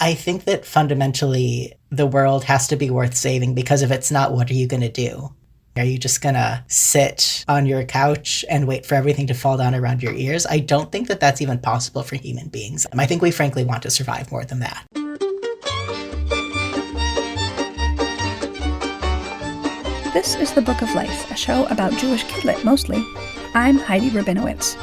I think that fundamentally the world has to be worth saving, because if it's not, what are you going to do? Are you just going to sit on your couch and wait for everything to fall down around your ears? I don't think that that's even possible for human beings. I think we frankly want to survive more than that. This is The Book of Life, a show about Jewish kidlit mostly. I'm Heidi Rabinowitz.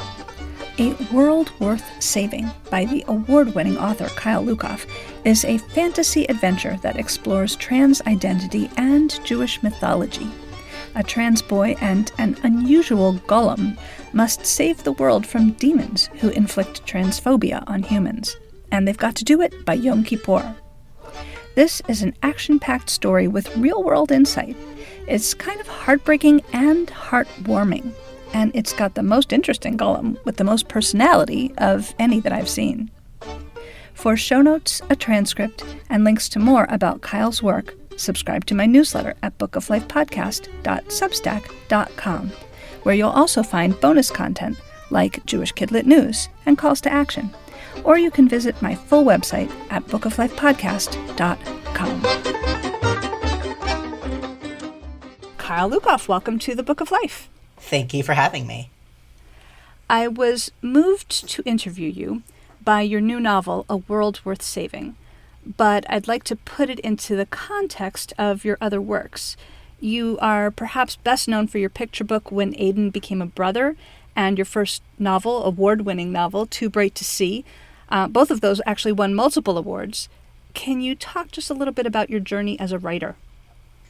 A World Worth Saving by the award-winning author Kyle Lukoff is a fantasy adventure that explores trans identity and Jewish mythology. A trans boy and an unusual golem must save the world from demons who inflict transphobia on humans. And they've got to do it by Yom Kippur. This is an action-packed story with real-world insight. It's kind of heartbreaking and heartwarming. And it's got the most interesting golem with the most personality of any that I've seen. For show notes, a transcript, and links to more about Kyle's work, subscribe to my newsletter at bookoflifepodcast.substack.com, where you'll also find bonus content like Jewish Kidlit news and calls to action. Or you can visit my full website at bookoflifepodcast.com. Kyle Lukoff, welcome to the Book of Life. Thank you for having me. I was moved to interview you by your new novel, A World Worth Saving, but I'd like to put it into the context of your other works. You are perhaps best known for your picture book, When Aiden Became a Brother, and your first novel, award-winning novel, Too Bright to See. Both of those actually won multiple awards. Can you talk just a little bit about your journey as a writer?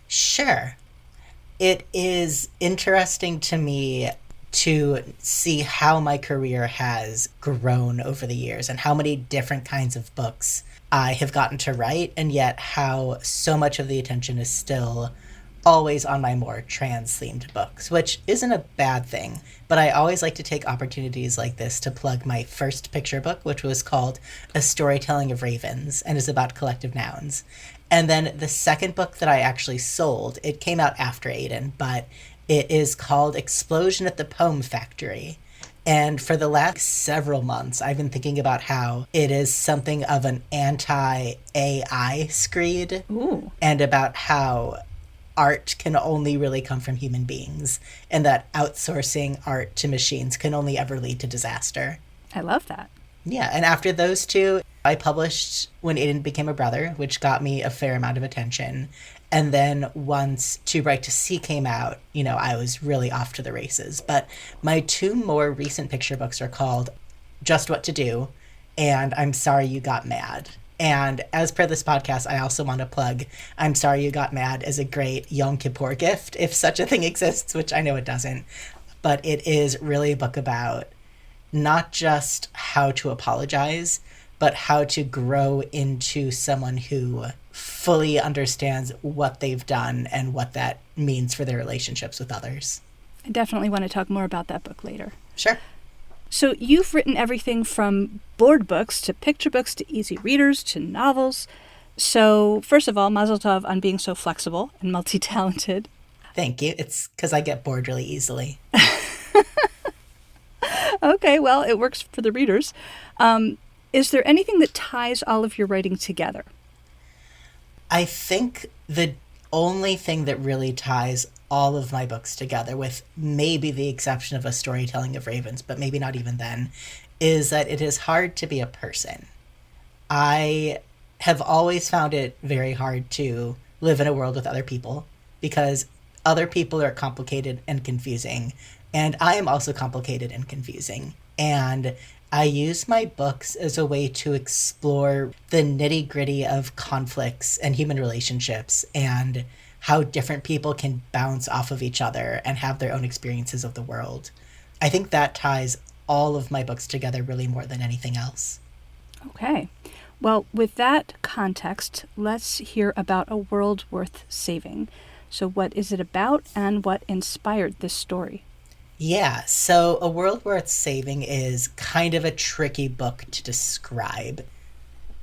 Sure. It is interesting to me to see how my career has grown over the years and how many different kinds of books I have gotten to write, and yet how so much of the attention is still always on my more trans-themed books, which isn't a bad thing, but I always like to take opportunities like this to plug my first picture book, which was called A Storytelling of Ravens and is about collective nouns. And then the second book that I actually sold, it came out after Aiden, but it is called Explosion at the Poem Factory. And for the last several months, I've been thinking about how it is something of an anti-AI screed. Ooh. And about how art can only really come from human beings, and that outsourcing art to machines can only ever lead to disaster. I love that. Yeah, and after those two, I published When Aiden Became a Brother, which got me a fair amount of attention. And then once Too Bright to See came out, I was really off to the races. But my two more recent picture books are called Just What to Do and I'm Sorry You Got Mad. And as per this podcast, I also want to plug I'm Sorry You Got Mad as a great Yom Kippur gift, if such a thing exists, which I know it doesn't. But it is really a book about not just how to apologize, but how to grow into someone who fully understands what they've done and what that means for their relationships with others. I definitely want to talk more about that book later. Sure. So you've written everything from board books to picture books to easy readers to novels. So first of all, mazel tov on being so flexible and multi-talented. Thank you. It's because I get bored really easily. Okay, well, it works for the readers. Is there anything that ties all of your writing together? I think the only thing that really ties all of my books together, with maybe the exception of A Storytelling of Ravens, but maybe not even then, is that it is hard to be a person. I have always found it very hard to live in a world with other people, because other people are complicated and confusing, and I am also complicated and confusing. And I use my books as a way to explore the nitty-gritty of conflicts and human relationships and how different people can bounce off of each other and have their own experiences of the world. I think that ties all of my books together really more than anything else. Okay. Well, with that context, let's hear about A World Worth Saving. So what is it about and what inspired this story? Yeah, so A World Worth Saving is kind of a tricky book to describe.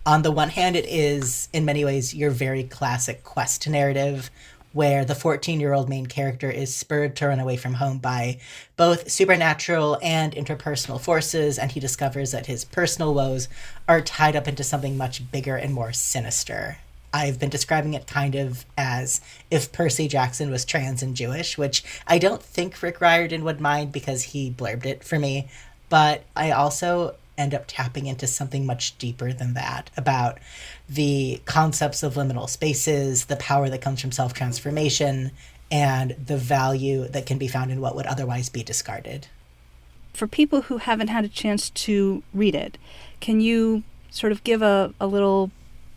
On the one hand, it is, in many ways, your very classic quest narrative, where the 14-year-old main character is spurred to run away from home by both supernatural and interpersonal forces, and he discovers that his personal woes are tied up into something much bigger and more sinister. I've been describing it kind of as if Percy Jackson was trans and Jewish, which I don't think Rick Riordan would mind because he blurbed it for me, but I also end up tapping into something much deeper than that, about the concepts of liminal spaces, the power that comes from self-transformation, and the value that can be found in what would otherwise be discarded. For people who haven't had a chance to read it, can you sort of give a little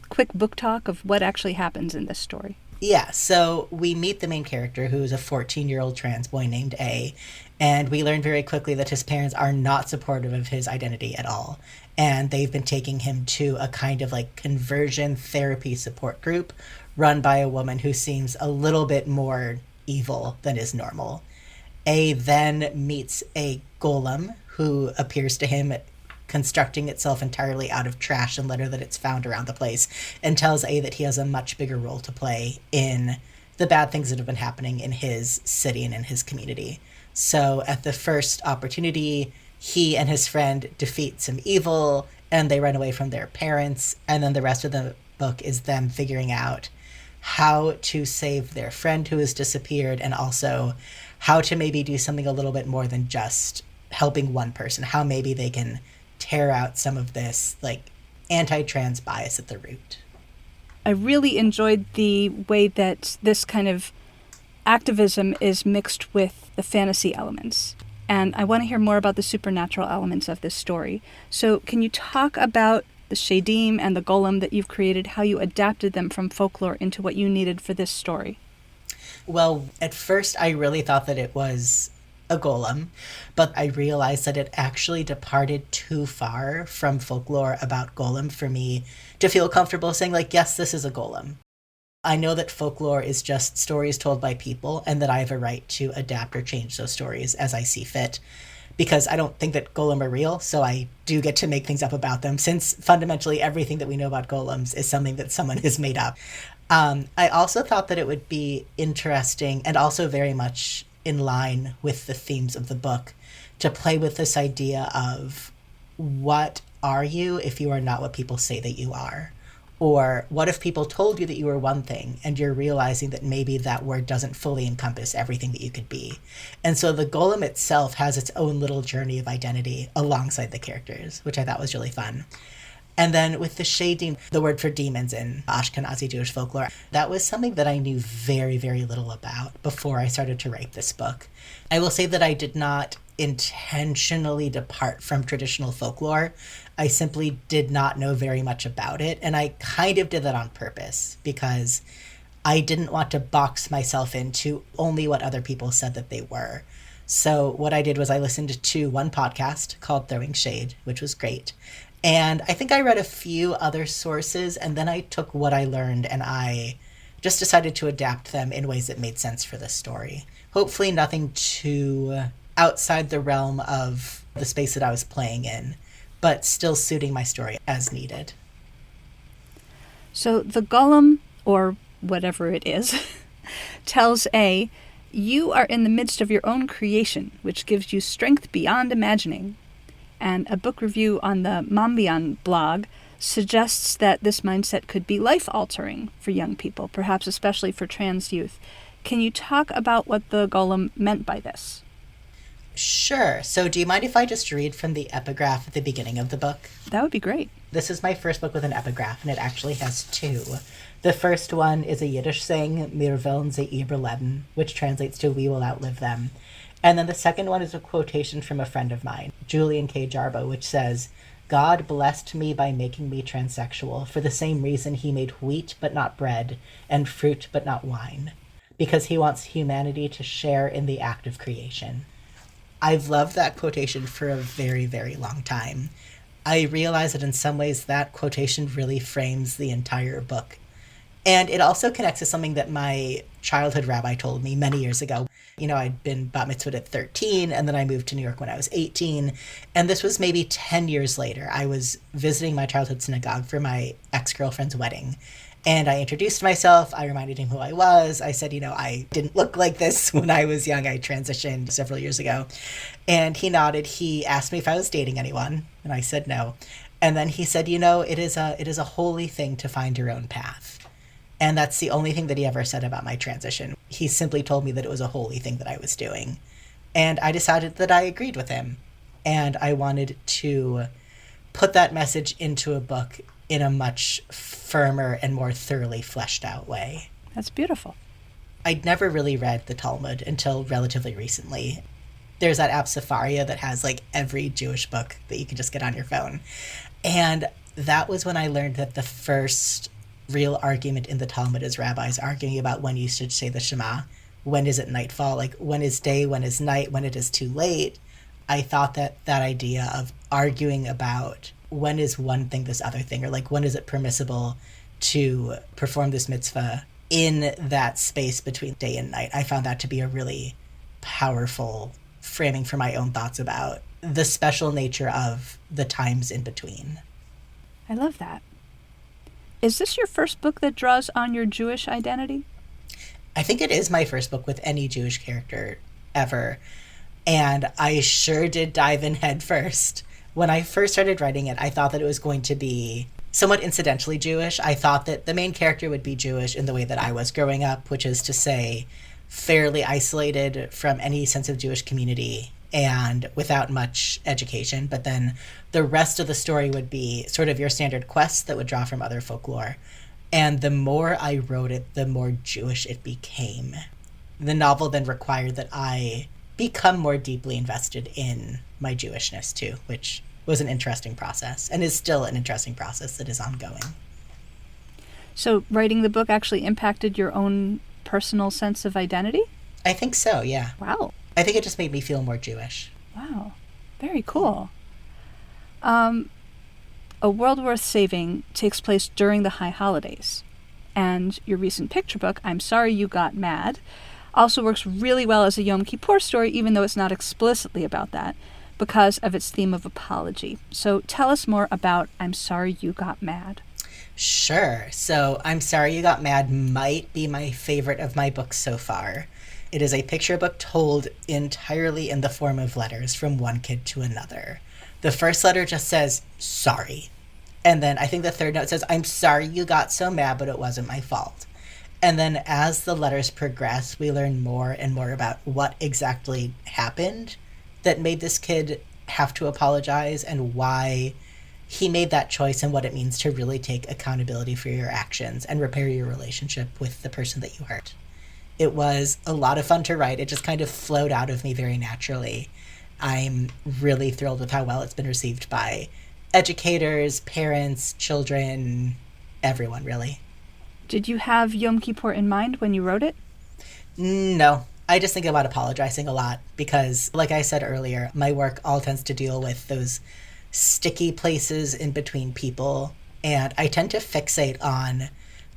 quick book talk of what actually happens in this story? Yeah, so we meet the main character, who is a 14-year-old trans boy named A, and we learn very quickly that his parents are not supportive of his identity at all. And they've been taking him to a kind of like conversion therapy support group run by a woman who seems a little bit more evil than is normal. A then meets a golem who appears to him constructing itself entirely out of trash and litter that it's found around the place, and tells A that he has a much bigger role to play in the bad things that have been happening in his city and in his community. So at the first opportunity, he and his friend defeat some evil, and they run away from their parents, and then the rest of the book is them figuring out how to save their friend who has disappeared, and also how to maybe do something a little bit more than just helping one person, how maybe they can tear out some of this like anti-trans bias at the root. I really enjoyed the way that this kind of activism is mixed with the fantasy elements. And I want to hear more about the supernatural elements of this story. So can you talk about the Shadim and the golem that you've created, how you adapted them from folklore into what you needed for this story? Well, at first I really thought that it was a golem, but I realized that it actually departed too far from folklore about golem for me to feel comfortable saying, like, yes, this is a golem. I know that folklore is just stories told by people, and that I have a right to adapt or change those stories as I see fit, because I don't think that golem are real, so I do get to make things up about them, since fundamentally everything that we know about golems is something that someone has made up. I also thought that it would be interesting, and also very much in line with the themes of the book, to play with this idea of what are you if you are not what people say that you are? Or what if people told you that you were one thing and you're realizing that maybe that word doesn't fully encompass everything that you could be? And so the golem itself has its own little journey of identity alongside the characters, which I thought was really fun. And then with the Shadim, the word for demons in Ashkenazi Jewish folklore, that was something that I knew very, very little about before I started to write this book. I will say that I did not intentionally depart from traditional folklore. I simply did not know very much about it, and I kind of did that on purpose because I didn't want to box myself into only what other people said that they were. So what I did was I listened to one podcast called Throwing Shade, which was great. And I think I read a few other sources, and then I took what I learned and I just decided to adapt them in ways that made sense for this story. Hopefully nothing too outside the realm of the space that I was playing in, but still suiting my story as needed. So the golem, or whatever it is, tells A, you are in the midst of your own creation, which gives you strength beyond imagining. And a book review on the Mambian blog suggests that this mindset could be life-altering for young people, perhaps especially for trans youth. Can you talk about what the golem meant by this? Sure. So do you mind if I just read from the epigraph at the beginning of the book? That would be great. This is my first book with an epigraph, and it actually has two. The first one is a Yiddish saying, "Wir wollen sie überleben," which translates to "we will outlive them." And then the second one is a quotation from a friend of mine, Julian K. Jarbo, which says, "God blessed me by making me transsexual for the same reason he made wheat but not bread and fruit but not wine, because he wants humanity to share in the act of creation." I've loved that quotation for a very, very long time. I realize that in some ways that quotation really frames the entire book. And it also connects to something that my childhood rabbi told me many years ago. I'd been bat mitzvahed at 13, and then I moved to New York when I was 18. And this was maybe 10 years later. I was visiting my childhood synagogue for my ex-girlfriend's wedding. And I introduced myself. I reminded him who I was. I said, I didn't look like this when I was young. I transitioned several years ago. And he nodded. He asked me if I was dating anyone. And I said no. And then he said, it is a holy thing to find your own path. And that's the only thing that he ever said about my transition. He simply told me that it was a holy thing that I was doing. And I decided that I agreed with him. And I wanted to put that message into a book in a much firmer and more thoroughly fleshed out way. That's beautiful. I'd never really read the Talmud until relatively recently. There's that app Safaria that has like every Jewish book that you can just get on your phone. And that was when I learned that the first real argument in the Talmud is rabbis arguing about when you should say the Shema. When is it nightfall? Like, when is day? When is night? When it is too late? I thought that idea of arguing about when is one thing this other thing, or like when is it permissible to perform this mitzvah in that space between day and night, I found that to be a really powerful framing for my own thoughts about the special nature of the times in between. I love that. Is this your first book that draws on your Jewish identity? I think it is my first book with any Jewish character ever. And I sure did dive in head first. When I first started writing it, I thought that it was going to be somewhat incidentally Jewish. I thought that the main character would be Jewish in the way that I was growing up, which is to say, fairly isolated from any sense of Jewish community and without much education. But then the rest of the story would be sort of your standard quests that would draw from other folklore. And the more I wrote it, the more Jewish it became. The novel then required that I become more deeply invested in my Jewishness too, which was an interesting process and is still an interesting process that is ongoing. So writing the book actually impacted your own personal sense of identity? I think so, yeah. Wow. I think it just made me feel more Jewish. Wow. Very cool. A World Worth Saving takes place during the high holidays. And your recent picture book, I'm Sorry You Got Mad, also works really well as a Yom Kippur story, even though it's not explicitly about that, because of its theme of apology. So tell us more about I'm Sorry You Got Mad. Sure. So I'm Sorry You Got Mad might be my favorite of my books so far. It is a picture book told entirely in the form of letters from one kid to another. The first letter just says, sorry. And then I think the third note says, I'm sorry you got so mad, but it wasn't my fault. And then as the letters progress, we learn more and more about what exactly happened that made this kid have to apologize and why he made that choice and what it means to really take accountability for your actions and repair your relationship with the person that you hurt. It was a lot of fun to write. It just kind of flowed out of me very naturally. I'm really thrilled with how well it's been received by educators, parents, children, everyone, really. Did you have Yom Kippur in mind when you wrote it? No. I just think about apologizing a lot because, like I said earlier, my work all tends to deal with those sticky places in between people, and I tend to fixate on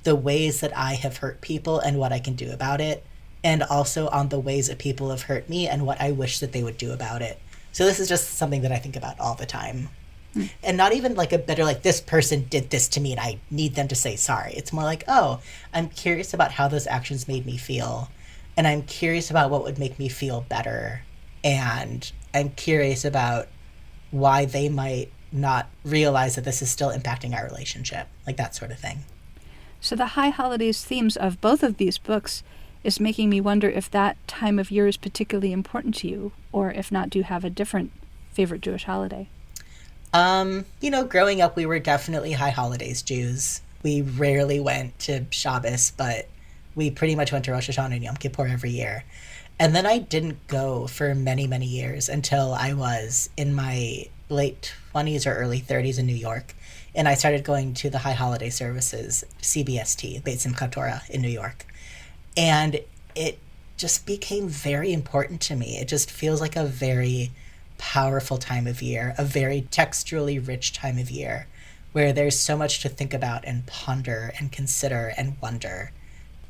the ways that I have hurt people and what I can do about it, and also on the ways that people have hurt me and what I wish that they would do about it. So this is just something that I think about all the time. And not even like a bitter, like, this person did this to me and I need them to say sorry. It's more like, oh, I'm curious about how those actions made me feel. And I'm curious about what would make me feel better. And I'm curious about why they might not realize that this is still impacting our relationship. Like that sort of thing. So the high holidays themes of both of these books is making me wonder if that time of year is particularly important to you, or if not, do you have a different favorite Jewish holiday? Growing up, we were definitely high holidays Jews. We rarely went to Shabbos, but we pretty much went to Rosh Hashanah and Yom Kippur every year. And then I didn't go for many, many years until I was in my late 20s or early 30s in New York. And I started going to the high holiday services, CBST, Beit Simchat Torah in New York. And it just became very important to me. It just feels like a very powerful time of year, a very textually rich time of year, where there's so much to think about and ponder and consider and wonder.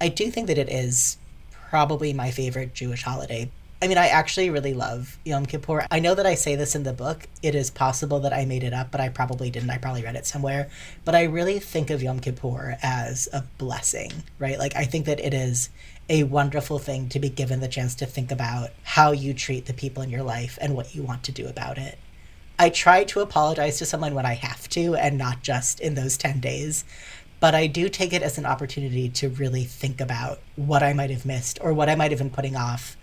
I do think that it is probably my favorite Jewish holiday. I mean, I actually really love Yom Kippur. I know that I say this in the book. It is possible that I made it up, but I probably didn't. I probably read it somewhere. But I really think of Yom Kippur as a blessing, right? Like, I think that it is a wonderful thing to be given the chance to think about how you treat the people in your life and what you want to do about it. I try to apologize to someone when I have to and not just in those 10 days. But I do take it as an opportunity to really think about what I might have missed or what I might have been putting off,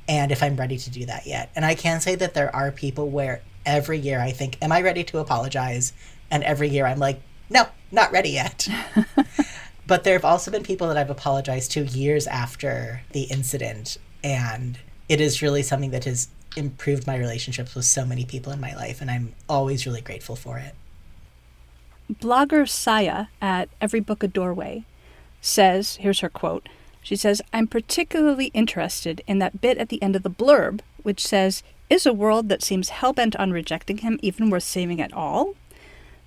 and if I'm ready to do that yet. And I can say that there are people where every year I think, am I ready to apologize? And every year I'm like, no, not ready yet. But there have also been people that I've apologized to years after the incident. And it is really something that has improved my relationships with so many people in my life. And I'm always really grateful for it. Blogger Saya at Every Book a Doorway says, here's her quote, she says, I'm particularly interested in that bit at the end of the blurb, which says, is a world that seems hell-bent on rejecting him even worth saving at all?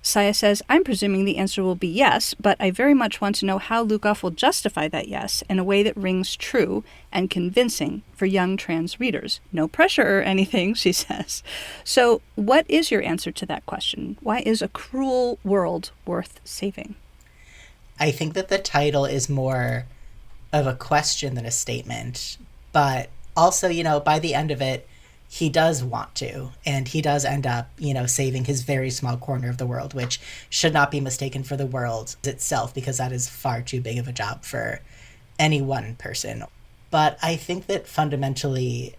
Saya says, I'm presuming the answer will be yes, but I very much want to know how Lukoff will justify that yes in a way that rings true and convincing for young trans readers. No pressure or anything, she says. So what is your answer to that question? Why is a cruel world worth saving? I think that the title is more of a question than a statement, but also, by the end of it, he does want to, and he does end up, saving his very small corner of the world, which should not be mistaken for the world itself, because that is far too big of a job for any one person. But I think that fundamentally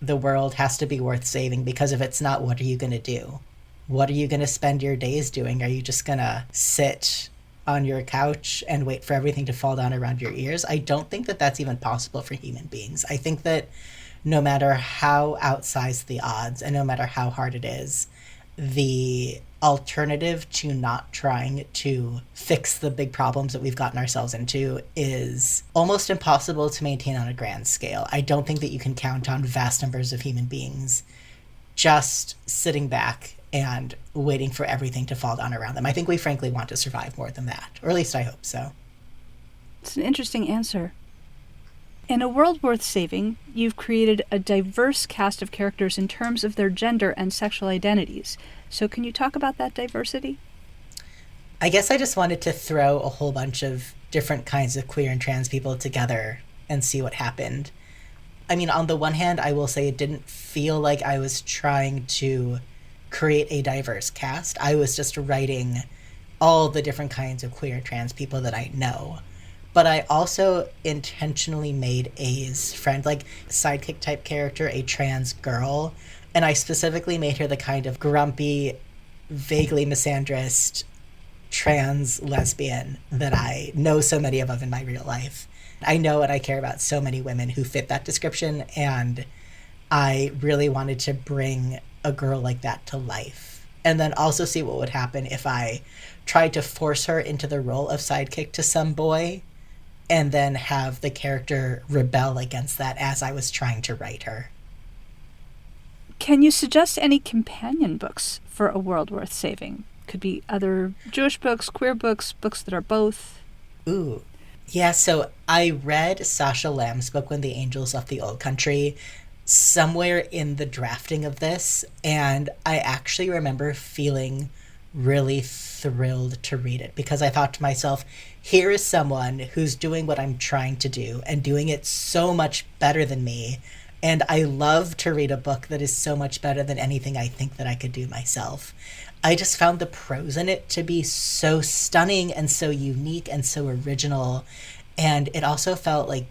the world has to be worth saving, because if it's not, what are you going to do? What are you going to spend your days doing? Are you just going to sit on your couch and wait for everything to fall down around your ears? I don't think that that's even possible for human beings. I think that no matter how outsized the odds and no matter how hard it is, the alternative to not trying to fix the big problems that we've gotten ourselves into is almost impossible to maintain on a grand scale. I don't think that you can count on vast numbers of human beings just sitting back and waiting for everything to fall down around them. I think we frankly want to survive more than that, or at least I hope so. It's an interesting answer. In A World Worth Saving, you've created a diverse cast of characters in terms of their gender and sexual identities. So can you talk about that diversity? I guess I just wanted to throw a whole bunch of different kinds of queer and trans people together and see what happened. I mean, on the one hand, I will say it didn't feel like I was trying to create a diverse cast. I was just writing all the different kinds of queer and trans people that I know. But I also intentionally made A's friend, like sidekick type character, a trans girl. And I specifically made her the kind of grumpy, vaguely misandrist trans lesbian that I know so many of in my real life. I know and I care about so many women who fit that description. And I really wanted to bring a girl like that to life. And then also see what would happen if I tried to force her into the role of sidekick to some boy and then have the character rebel against that as I was trying to write her. Can you suggest any companion books for A World Worth Saving? Could be other Jewish books, queer books, books that are both. Ooh. Yeah, so I read Sasha Lamb's book, When the Angels Left the Old Country, somewhere in the drafting of this, and I actually remember feeling really thrilled to read it because I thought to myself, here is someone who's doing what I'm trying to do and doing it so much better than me. And I love to read a book that is so much better than anything I think that I could do myself. I just found the prose in it to be so stunning and so unique and so original. And it also felt like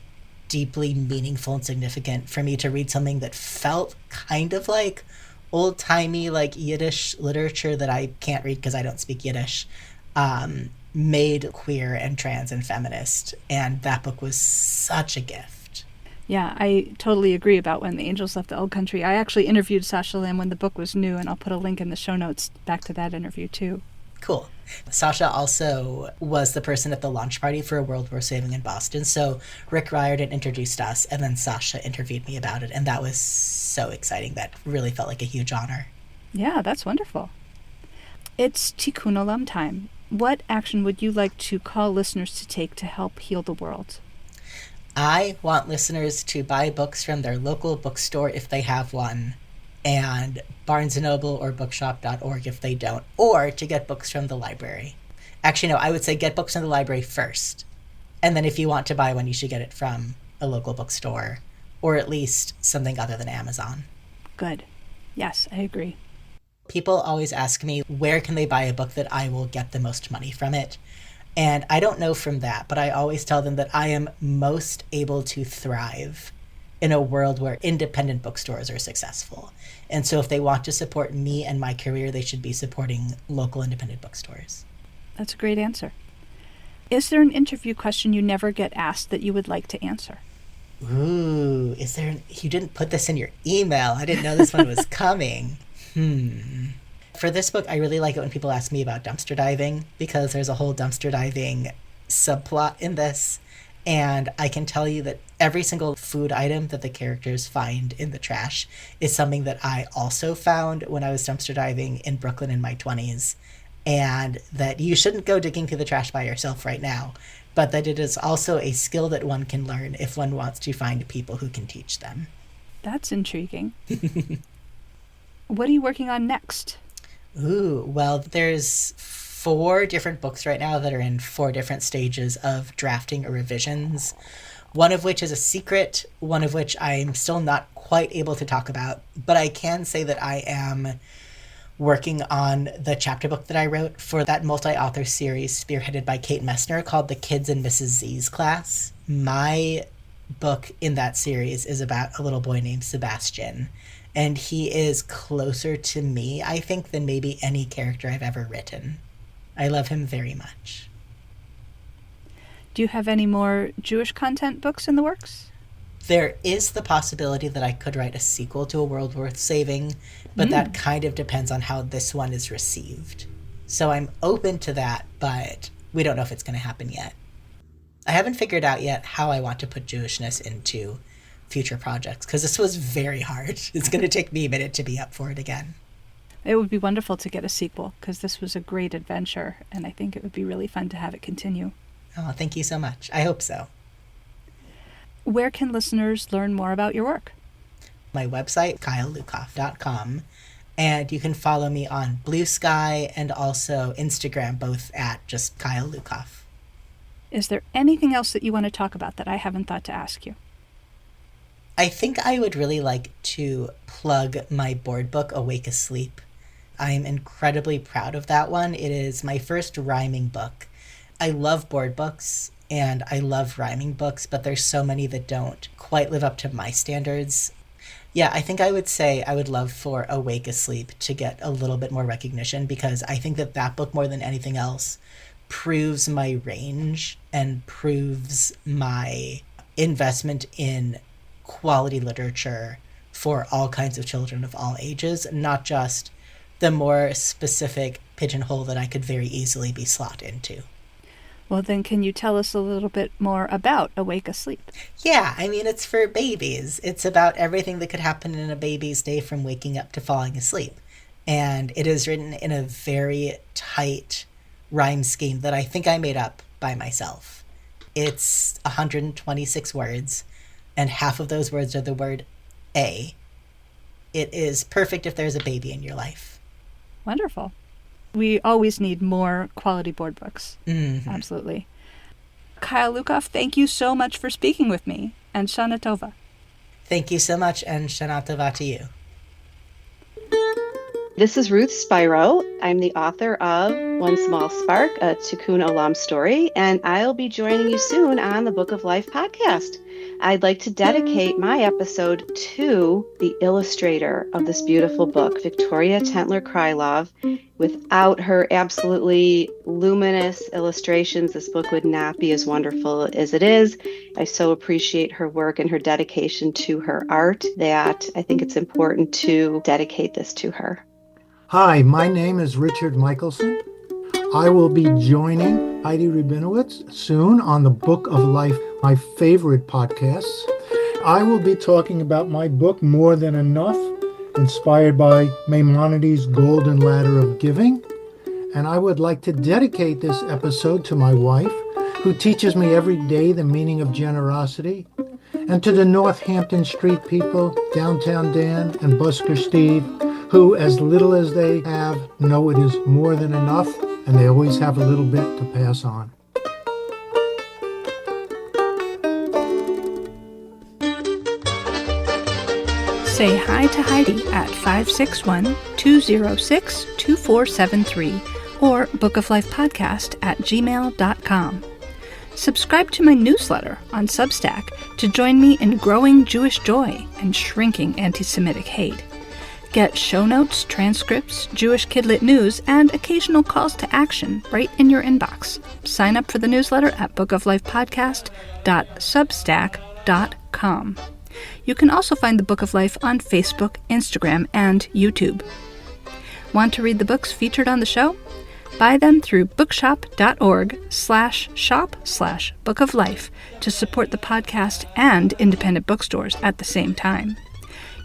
deeply meaningful and significant for me to read something that felt kind of like old-timey, like Yiddish literature that I can't read because I don't speak Yiddish, made queer and trans and feminist. And that book was such a gift. Yeah, I totally agree about When the Angels Left the Old Country. I actually interviewed Sasha Lamb when the book was new, and I'll put a link in the show notes back to that interview, too. Cool. Sasha also was the person at the launch party for A World Worth Saving in Boston. So Rick Riordan introduced us, and then Sasha interviewed me about it. And that was so exciting. That really felt like a huge honor. Yeah, that's wonderful. It's Tikkun Olam time. What action would you like to call listeners to take to help heal the world? I want listeners to buy books from their local bookstore if they have one, and Barnes & Noble or bookshop.org if they don't, or to get books from the library. Actually, no, I would say get books from the library first. And then if you want to buy one, you should get it from a local bookstore, or at least something other than Amazon. Good. Yes, I agree. People always ask me, where can they buy a book that I will get the most money from it? And I don't know from that, but I always tell them that I am most able to thrive in a world where independent bookstores are successful. And so if they want to support me and my career, they should be supporting local independent bookstores. That's a great answer. Is there an interview question you never get asked that you would like to answer? Ooh, you didn't put this in your email. I didn't know this one was coming. For this book, I really like it when people ask me about dumpster diving, because there's a whole dumpster diving subplot in this. And I can tell you that every single food item that the characters find in the trash is something that I also found when I was dumpster diving in Brooklyn in my 20s. And that you shouldn't go digging through the trash by yourself right now, but that it is also a skill that one can learn if one wants to find people who can teach them. That's intriguing. What are you working on next? Ooh, well, there's 4 different books right now that are in 4 different stages of drafting or revisions. One of which is a secret, one of which I'm still not quite able to talk about, but I can say that I am working on the chapter book that I wrote for that multi-author series spearheaded by Kate Messner called The Kids in Mrs. Z's Class. My book in that series is about a little boy named Sebastian, and he is closer to me, I think, than maybe any character I've ever written. I love him very much. Do you have any more Jewish content books in the works? There is the possibility that I could write a sequel to A World Worth Saving, but that kind of depends on how this one is received. So I'm open to that, but we don't know if it's going to happen yet. I haven't figured out yet how I want to put Jewishness into future projects, because this was very hard. It's going to take me a minute to be up for it again. It would be wonderful to get a sequel, because this was a great adventure, and I think it would be really fun to have it continue. Oh, thank you so much. I hope so. Where can listeners learn more about your work? My website, kylelukoff.com, and you can follow me on Blue Sky and also Instagram, both at just Kyle Lukoff. Is there anything else that you want to talk about that I haven't thought to ask you? I think I would really like to plug my board book, Awake Asleep. I'm incredibly proud of that one. It is my first rhyming book. I love board books and I love rhyming books, but there's so many that don't quite live up to my standards. Yeah, I think I would say I would love for Awake Asleep to get a little bit more recognition, because I think that that book, more than anything else, proves my range and proves my investment in quality literature for all kinds of children of all ages, not just the more specific pigeonhole that I could very easily be slot into. Well, then can you tell us a little bit more about Awake Asleep? Yeah, I mean, it's for babies. It's about everything that could happen in a baby's day from waking up to falling asleep. And it is written in a very tight rhyme scheme that I think I made up by myself. It's 126 words, and half of those words are the word A. It is perfect if there's a baby in your life. Wonderful. We always need more quality board books. Mm-hmm. Absolutely. Kyle Lukoff, thank you so much for speaking with me, and Shana Tova. Thank you so much, and Shana Tova to you. This is Ruth Spiro. I'm the author of One Small Spark, a Tikkun Olam story, and I'll be joining you soon on the Book of Life podcast. I'd like to dedicate my episode to the illustrator of this beautiful book, Victoria Tentler-Krylov. Without her absolutely luminous illustrations, this book would not be as wonderful as it is. I so appreciate her work and her dedication to her art that I think it's important to dedicate this to her. Hi, my name is Richard Michelson. I will be joining Heidi Rabinowitz soon on the Book of Life, my favorite podcasts. I will be talking about my book, More Than Enough, inspired by Maimonides' Golden Ladder of Giving. And I would like to dedicate this episode to my wife, who teaches me every day the meaning of generosity, and to the Northampton Street people, Downtown Dan and Busker Steve, who, as little as they have, know it is more than enough, and they always have a little bit to pass on. Say hi to Heidi at 561-206-2473 or bookoflifepodcast@gmail.com. Subscribe to my newsletter on Substack to join me in growing Jewish joy and shrinking anti-Semitic hate. Get show notes, transcripts, Jewish Kidlit news, and occasional calls to action right in your inbox. Sign up for the newsletter at bookoflifepodcast.substack.com. You can also find the Book of Life on Facebook, Instagram, and YouTube. Want to read the books featured on the show? Buy them through bookshop.org/shop/bookoflife to support the podcast and independent bookstores at the same time.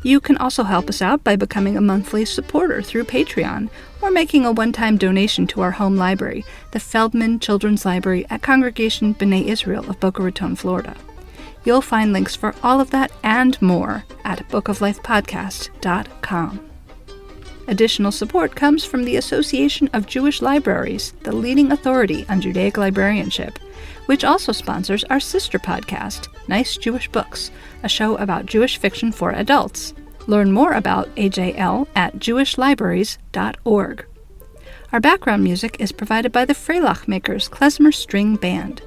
You can also help us out by becoming a monthly supporter through Patreon or making a one-time donation to our home library, the Feldman Children's Library at Congregation B'nai Israel of Boca Raton, Florida. You'll find links for all of that and more at bookoflifepodcast.com. Additional support comes from the Association of Jewish Libraries, the leading authority on Judaic librarianship, which also sponsors our sister podcast, Nice Jewish Books, a show about Jewish fiction for adults. Learn more about AJL at jewishlibraries.org. Our background music is provided by the Freilach Makers Klezmer String Band.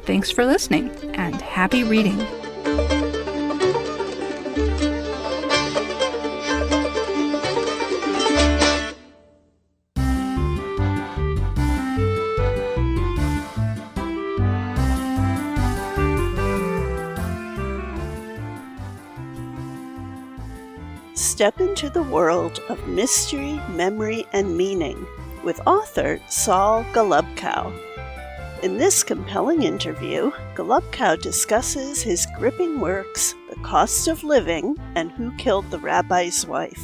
Thanks for listening, and happy reading. Step into the world of mystery, memory, and meaning with author Saul Golubkow. In this compelling interview, Golubkow discusses his gripping works, The Cost of Living and Who Killed the Rabbi's Wife.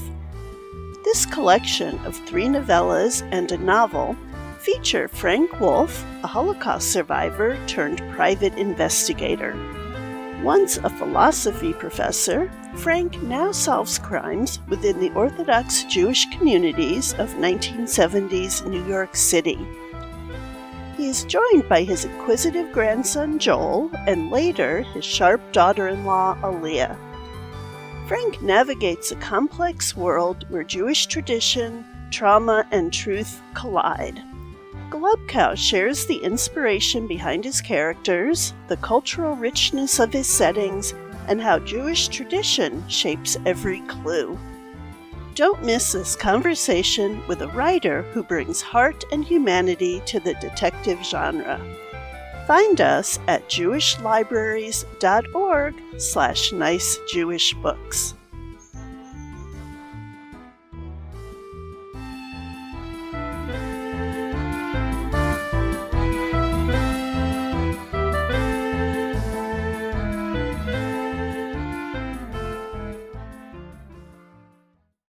This collection of 3 novellas and a novel feature Frank Wolf, a Holocaust survivor turned private investigator. Once a philosophy professor, Frank now solves crimes within the Orthodox Jewish communities of 1970s New York City. He is joined by his inquisitive grandson Joel and later his sharp daughter-in-law Aliyah. Frank navigates a complex world where Jewish tradition, trauma, and truth collide. Golubkow shares the inspiration behind his characters, the cultural richness of his settings, and how Jewish tradition shapes every clue. Don't miss this conversation with a writer who brings heart and humanity to the detective genre. Find us at jewishlibraries.org/nicejewishbooks.